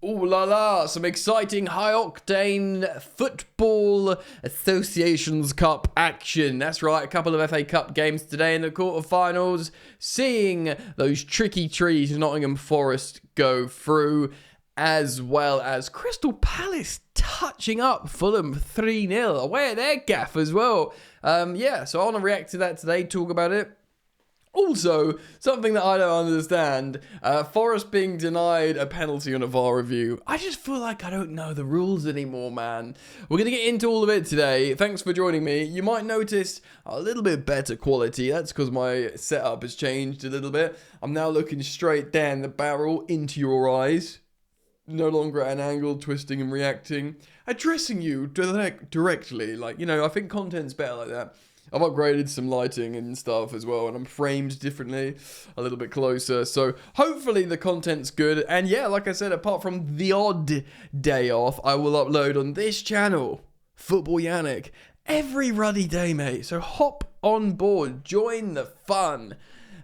Ooh la la, some exciting high-octane Football Associations Cup action. That's right, a couple of FA Cup games today in the quarterfinals, seeing those tricky trees Nottingham Forest go through, as well as Crystal Palace touching up Fulham 3-0 away at their gaff as well. So I want to react to that today, talk about it. Also, something that I don't understand, Forest being denied a penalty on a VAR review. I just feel like I don't know the rules anymore, man. We're going to get into all of it today. Thanks for joining me. You might notice a little bit better quality. That's because my setup has changed a little bit. I'm now looking straight down the barrel into your eyes. No longer at an angle, twisting and reacting. Addressing you directly. I think content's better like that. I've upgraded some lighting and stuff as well, and I'm framed differently, a little bit closer. So hopefully the content's good. And yeah, like I said, apart from the odd day off, I will upload on this channel, Football Yannick, every ruddy day, mate. So hop on board, join the fun,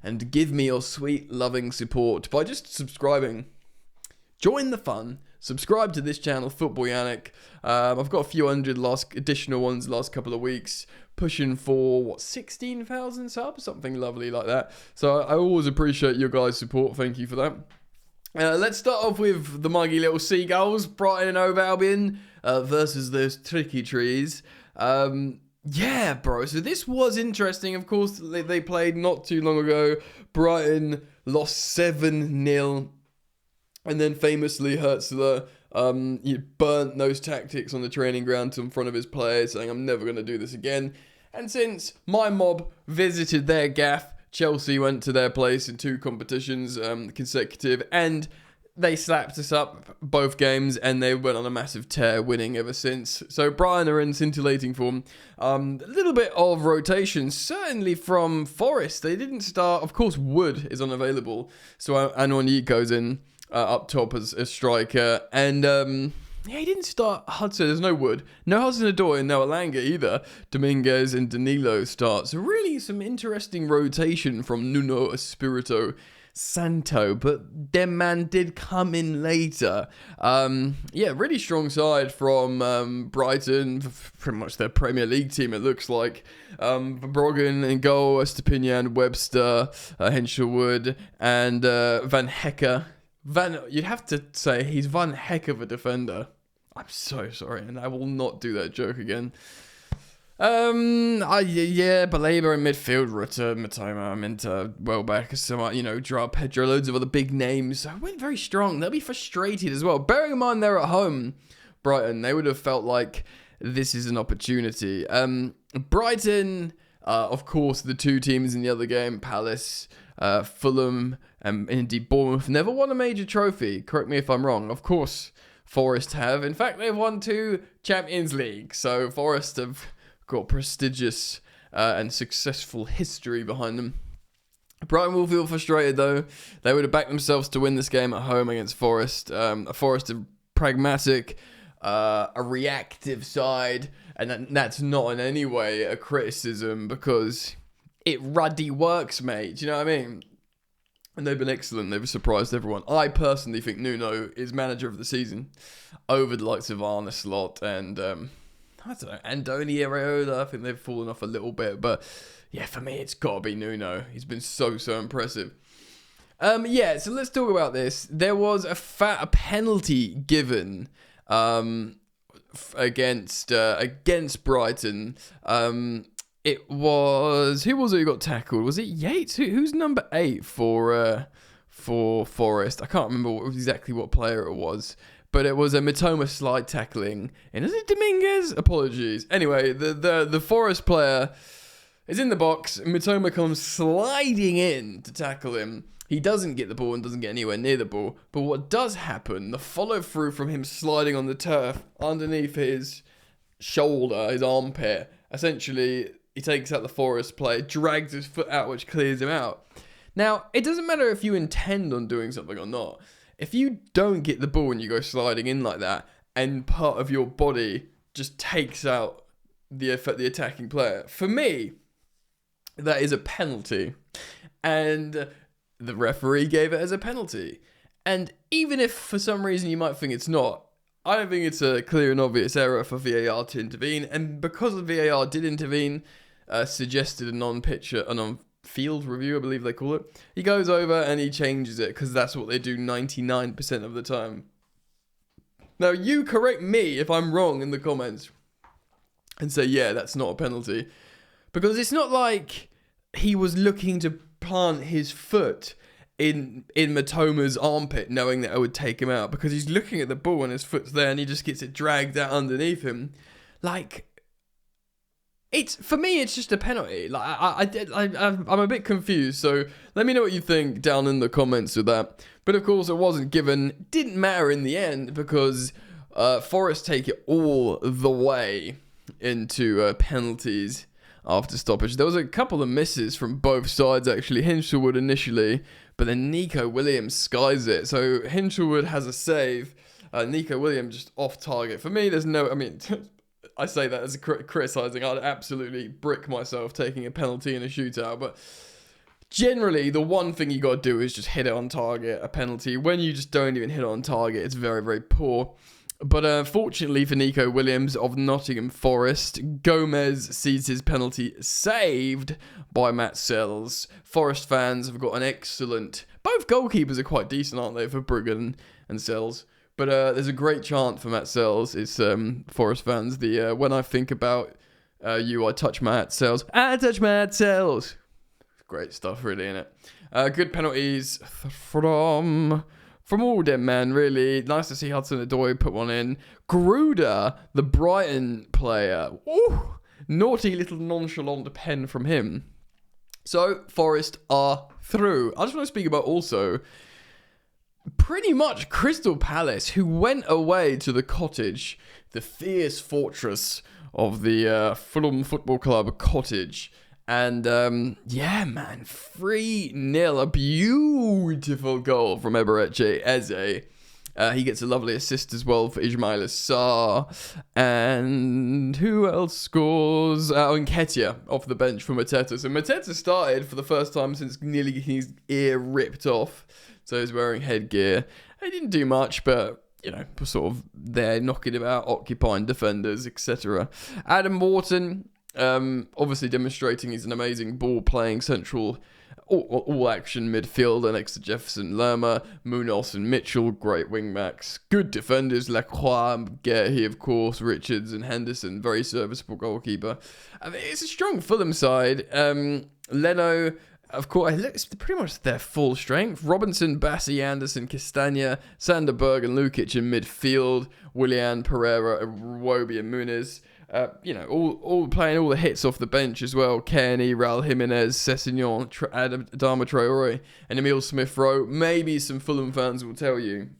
and give me your sweet, loving support by just subscribing. Join the fun. Subscribe to this channel, Football Yannick. I've got a few hundred additional ones the last couple of weeks. Pushing for, 16,000 subs? Something lovely like that. So I always appreciate your guys' support. Thank you for that. Let's start off with the muggy little seagulls, Brighton and Hove Albion versus those tricky trees. Yeah, bro. So this was interesting. Of course, they played not too long ago. Brighton lost 7-0. And then famously, Hertzler burnt those tactics on the training ground in front of his players, saying, I'm never going to do this again. And since my mob visited their gaff, Chelsea went to their place in 2 competitions consecutive, and they slapped us up both games, and they went on a massive tear, winning ever since. So Brighton are in scintillating form. A little bit of rotation, certainly from Forest. They didn't start. Of course, Wood is unavailable, so Anwani goes in up top as a striker, and he didn't start Hudson. There's no Wood, no Hudson-Odoi, and no Alanga either. Dominguez and Danilo start. So really some interesting rotation from Nuno Espirito Santo, but their man did come in later. Really strong side from Brighton, pretty much their Premier League team it looks like. Verbruggen in goal, Estepinian, Webster, Henshaw-Wood, and Van Hecke. You'd have to say he's one heck of a defender. I'm so sorry, and I will not do that joke again. Baleba in midfield, Rutter, Matoma, Minter, Welbeck, Drop, Pedro, loads of other big names. So I went very strong. They'll be frustrated as well. Bearing in mind they're at home, Brighton, they would have felt like this is an opportunity. Brighton, of course, the 2 teams in the other game, Palace, Fulham, and indeed Bournemouth, never won a major trophy. Correct me if I'm wrong. Of course, Forest have. In fact, they've won 2 Champions League. So Forest have got prestigious and successful history behind them. Brighton will feel frustrated though. They would have backed themselves to win this game at home against Forest. A Forest of pragmatic, a reactive side, and that's not in any way a criticism because it ruddy works, mate. Do you know what I mean? And they've been excellent. They've surprised everyone. I personally think Nuno is manager of the season over the likes of Arne Slot and I don't know, Andoni Iraola. I think they've fallen off a little bit, but yeah, for me it's got to be Nuno. He's been so impressive. So let's talk about this. There was a penalty given against Brighton. It was, who was it who got tackled? Was it Yates? Who's number 8 for Forest? I can't remember exactly what player it was, but it was a Mitoma slide tackling. And is it Dominguez? Apologies. Anyway, the Forest player is in the box. Mitoma comes sliding in to tackle him. He doesn't get the ball and doesn't get anywhere near the ball. But what does happen, the follow through from him sliding on the turf underneath his shoulder, his armpit, essentially he takes out the Forest player, drags his foot out, which clears him out. Now, it doesn't matter if you intend on doing something or not. If you don't get the ball and you go sliding in like that, and part of your body just takes out the attacking player, for me, that is a penalty. And the referee gave it as a penalty. And even if for some reason you might think it's not, I don't think it's a clear and obvious error for VAR to intervene. And because the VAR did intervene, suggested a non-field review, I believe they call it, he goes over and he changes it because that's what they do 99% of the time. Now, you correct me if I'm wrong in the comments and say, yeah, that's not a penalty. Because it's not like he was looking to plant his foot in Matoma's armpit, knowing that it would take him out, because he's looking at the ball and his foot's there and he just gets it dragged out underneath him. Like, for me, it's just a penalty. Like, I'm a bit confused, so let me know what you think down in the comments of that. But of course, it wasn't given. Didn't matter in the end because Forest take it all the way into penalties after stoppage. There was a couple of misses from both sides, actually. Hinchelwood initially, but then Nico Williams skies it. So Hinchelwood has a save. Nico Williams just off target. For me, there's no... I mean, I say that as criticising. I'd absolutely brick myself taking a penalty in a shootout. But generally, the one thing you got to do is just hit it on target, a penalty. When you just don't even hit it on target, it's very, very poor. But fortunately for Nico Williams of Nottingham Forest, Gomez sees his penalty saved by Matt Sells. Forest fans have got an excellent... Both goalkeepers are quite decent, aren't they, for Brighton and Sells? But there's a great chant for Matt Sells. It's Forest fans. The when I think about you, I touch Matt Sells. I touch Matt Sells. Great stuff, really, innit? Good penalties from all them, man, really. Nice to see Hudson-Odoi put one in. Gruder, the Brighton player. Ooh, naughty little nonchalant pen from him. So, Forest are through. I just want to speak about also pretty much Crystal Palace, who went away to the Cottage, the fierce fortress of the Fulham Football Club Cottage. And, yeah, man, 3-0, a beautiful goal from Eberechi Eze. He gets a lovely assist as well for Ismail Assar. And who else scores? Nketiah off the bench for Mateta. So Mateta started for the first time since nearly getting his ear ripped off. So he's wearing headgear. He didn't do much, but... you know, sort of there knocking about, occupying defenders, etc. Adam Wharton... obviously demonstrating he's an amazing ball-playing central all-action midfielder next to Jefferson Lerma, Munoz and Mitchell, great wing-backs. Good defenders, Lacroix, Guerhi, of course, Richards and Henderson, very serviceable goalkeeper. I mean, it's a strong Fulham side. Leno, of course, it's pretty much their full strength. Robinson, Bassi, Anderson, Castagna, Sanderberg and Lukic in midfield. Willian, Pereira, Iwobi and Muniz. You know, all playing all the hits off the bench as well. Kearney, Raul Jimenez, Sessegnon, Adama Traore, and Emile Smith-Rowe. Maybe some Fulham fans will tell you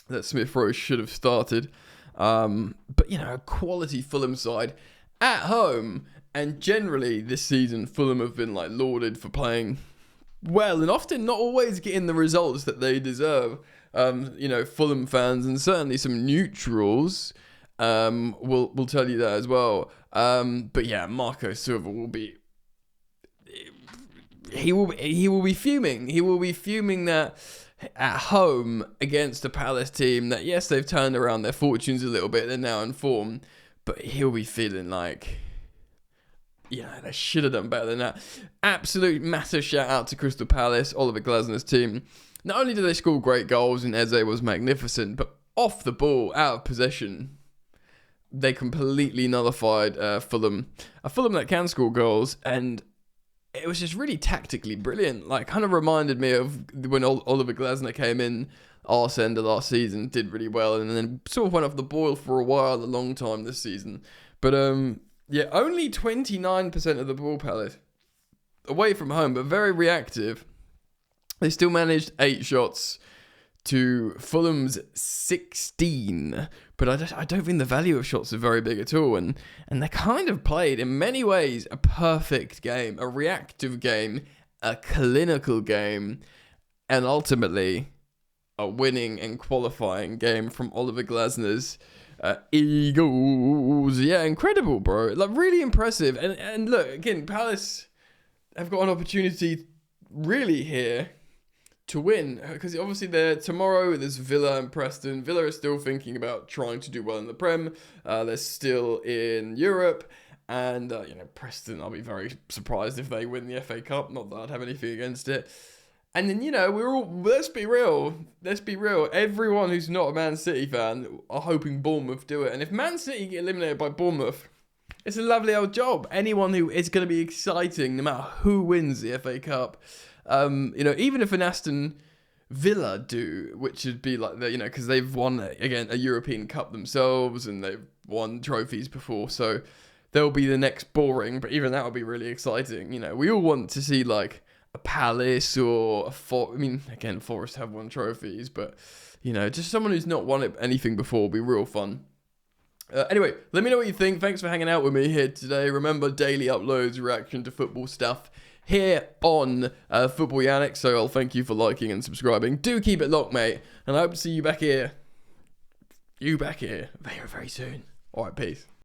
that Smith-Rowe should have started. But, you know, a quality Fulham side at home. And generally, this season, Fulham have been, like, lauded for playing well and often not always getting the results that they deserve. You know, Fulham fans and certainly some neutrals... we'll tell you that as well. But yeah, Marco Silva will be... He will be fuming. He will be fuming that at home against a Palace team that, yes, they've turned around their fortunes a little bit. They're now in form. But he'll be feeling like... yeah, they should have done better than that. Absolute massive shout out to Crystal Palace, Oliver Glasner's team. Not only did they score great goals and Eze was magnificent, but off the ball, out of possession... they completely nullified Fulham. A Fulham that can score goals, and it was just really tactically brilliant. Like, kind of reminded me of when Oliver Glasner came in arse end of last season, did really well, and then sort of went off the boil for a while, a long time this season. But, yeah, only 29% of the ball, Palace, away from home, but very reactive. They still managed 8 shots to Fulham's 16, but I don't think the value of shots are very big at all, and they kind of played, in many ways, a perfect game, a reactive game, a clinical game, and ultimately, a winning and qualifying game from Oliver Glasner's Eagles. Yeah, incredible, bro. Like, really impressive, and look, again, Palace have got an opportunity, really, here, to win, because obviously tomorrow there's Villa and Preston. Villa are still thinking about trying to do well in the Prem. They're still in Europe, and Preston, I'll be very surprised if they win the FA Cup. Not that I'd have anything against it. And then let's be real. Everyone who's not a Man City fan are hoping Bournemouth do it, and if Man City get eliminated by Bournemouth, it's a lovely old job. Anyone who is going to be exciting, no matter who wins the FA Cup. Even if an Aston Villa do, which would be like because they've won again a European Cup themselves and they've won trophies before, so they'll be the next boring. But even that would be really exciting. We all want to see like a Palace or a Forest have won trophies, but just someone who's not won anything before will be real fun. Anyway, let me know what you think. Thanks for hanging out with me here today. Remember, daily uploads, reaction to football stuff here on Football Yannick. So I'll thank you for liking and subscribing. Do keep it locked, mate. And I hope to see you back here. Very, very soon. All right, peace.